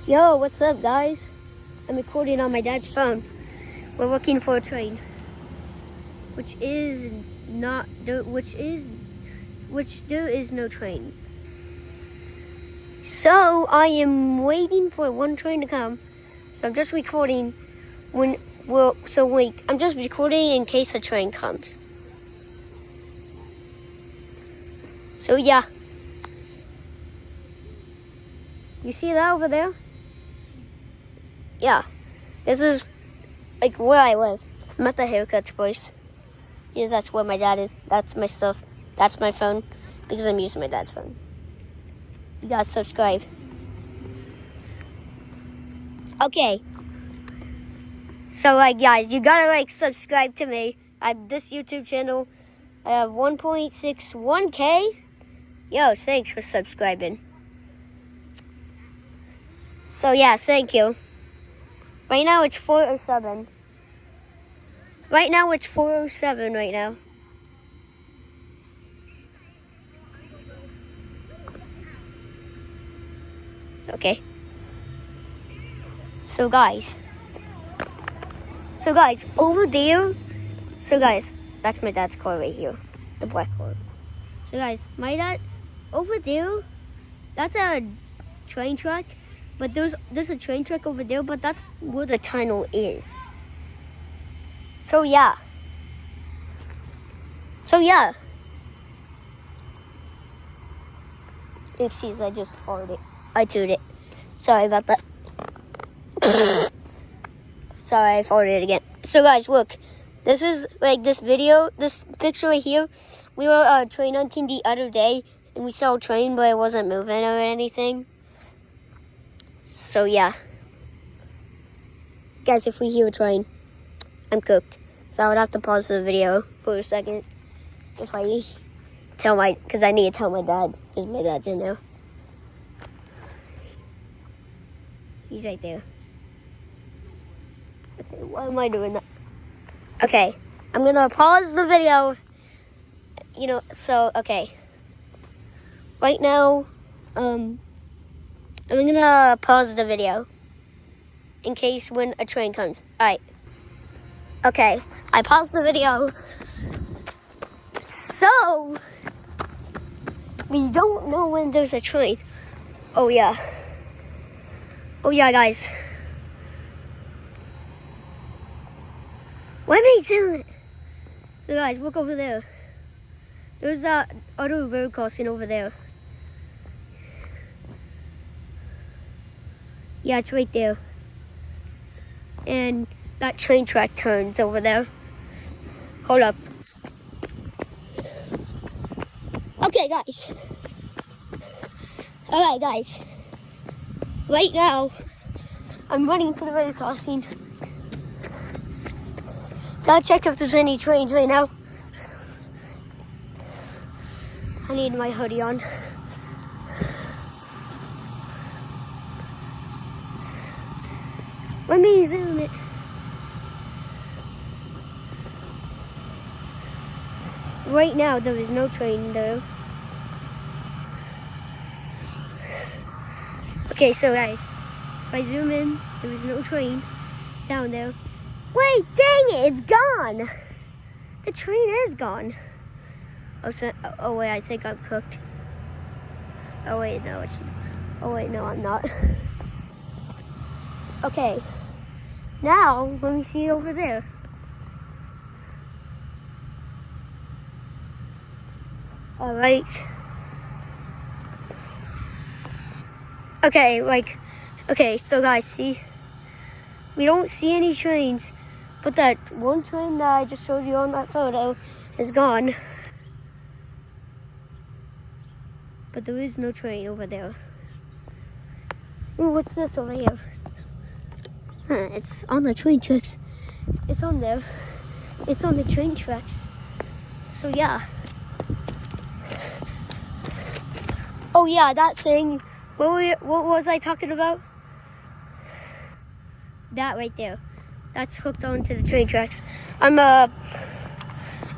Yo, what's up, guys? I'm recording on my dad's phone. We're looking for a train, which there is no train. So I am waiting for one train to come. So I'm just recording I'm just recording in case a train comes. So yeah. You see that over there? Yeah. This is like where I live. I'm at the haircut place. Because that's where my dad is. That's my stuff. That's my phone. Because I'm using my dad's phone. You gotta subscribe. Okay. So guys, you gotta subscribe to me. I have this YouTube channel. I have 1.61K. Yo, thanks for subscribing. So yeah, thank you. Right now it's 4:07. Right now it's 4:07 right now. Okay. So guys, over there. So guys, that's my dad's car right here. The black car. So guys, my dad, over there, that's a train track. But there's a train track over there, but that's where the tunnel is. So yeah. Oopsies, I just farted. I toot it. Sorry about that. Sorry, I farted again. So guys, look. This is this picture right here. We were train hunting the other day, and we saw a train, but it wasn't moving or anything. So yeah. Guys, if we hear a train, I'm cooked. So I would have to pause the video for a second if I because I need to tell my dad, because my dad's in there. He's right there. Okay, why am I doing that? Okay, I'm gonna pause the video. Okay. Right now, I'm gonna pause the video in case when a train comes. Alright. Okay, I paused the video. So, we don't know when there's a train. Oh yeah, guys. Let me zoom it. So guys, look over there. There's that other road crossing over there. Yeah, it's right there. And that train track turns over there. Hold up. Okay, guys. Alright, guys. Right now, I'm running to the road crossing. Gotta check if there's any trains right now. I need my hoodie on. Let me zoom it. Right now, there is no train there. Okay, so guys, if I zoom in, there is no train down there. Wait, dang it, it's gone. The train is gone. Oh wait, I think I'm cooked. Oh wait, no, I'm not. Okay, now let me see over there. All right. Okay, so guys, see, we don't see any trains, but that one train that I just showed you on that photo is gone. But there is no train over there. Ooh, what's this over here? It's on the train tracks. It's on there. It's on the train tracks. So yeah. Oh yeah, that thing. What was I talking about? That right there. That's hooked onto the train tracks.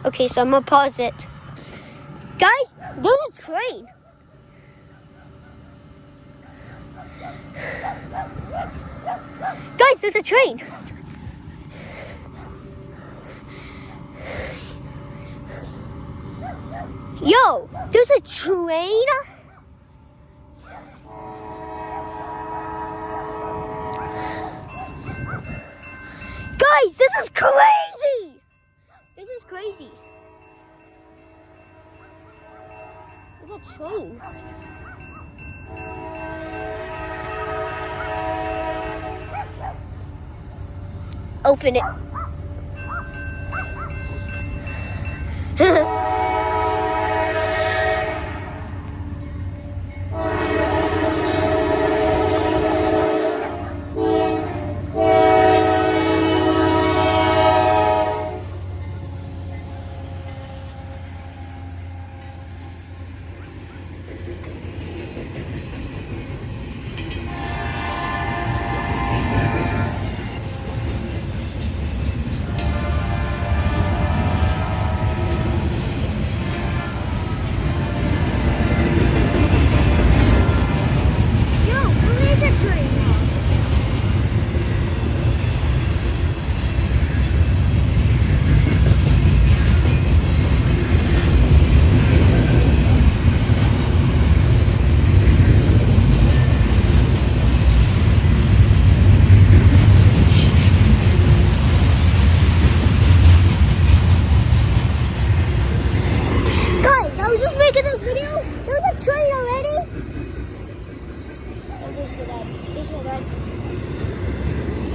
Okay, so I'm gonna pause it. Guys, there's a train. there's a train. Yo, there's a train? Guys, this is crazy! This is crazy. There's a train. Open it.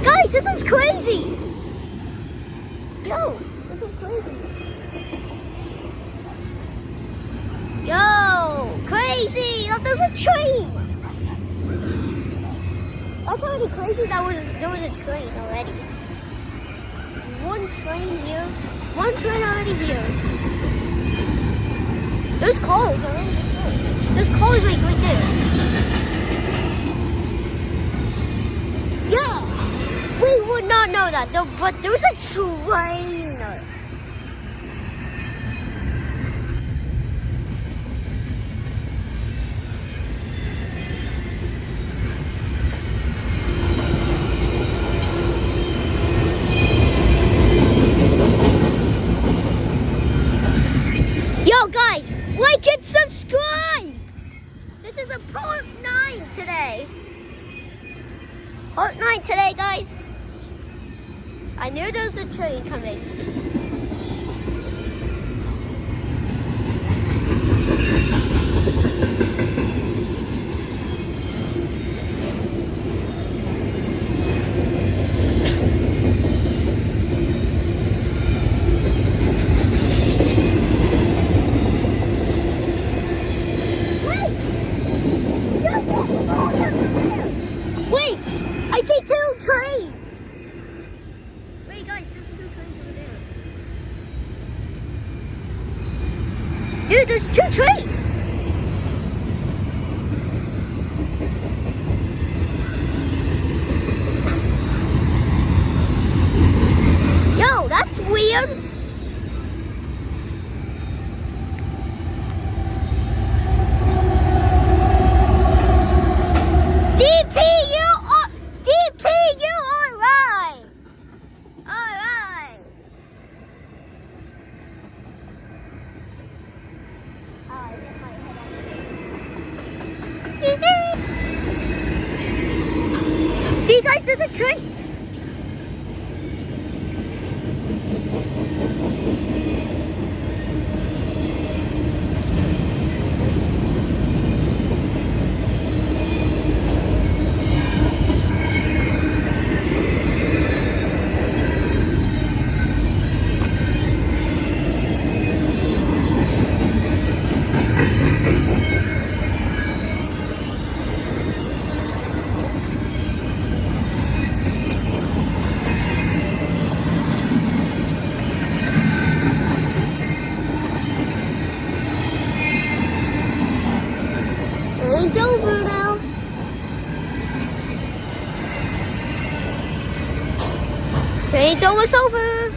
Guys, this is crazy! Yo, this is crazy. Yo, crazy! Look, there's a train! That's already crazy that there was a train already. One train here, one train already here. There's cars already. There's cars right there. Yeah! We would not know that, though, but there's a train. Yo, guys, like and subscribe! This is a part 9 today. Part 9 today, guys. I knew there was a train coming. Wait! I see 2 trains! Wait, guys, there's 2 trains over there. Dude, there's 2 trains! Yo, that's weird! See, guys, there's a train. Train's over now. Train's almost over.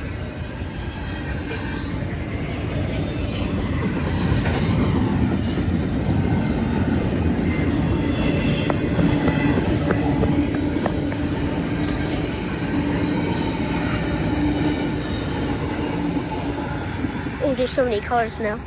think there's so many cars now.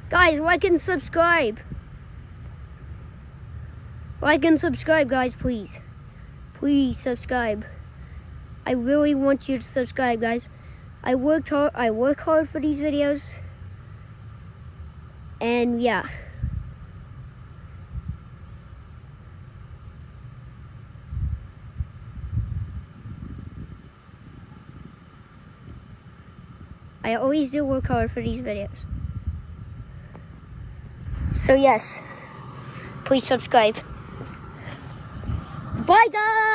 Guys, like and subscribe. Like and subscribe, guys, please. Please subscribe. I really want you to subscribe, guys. I work hard for these videos. And yeah. I always do work hard for these videos. So yes, please subscribe. Bye guys!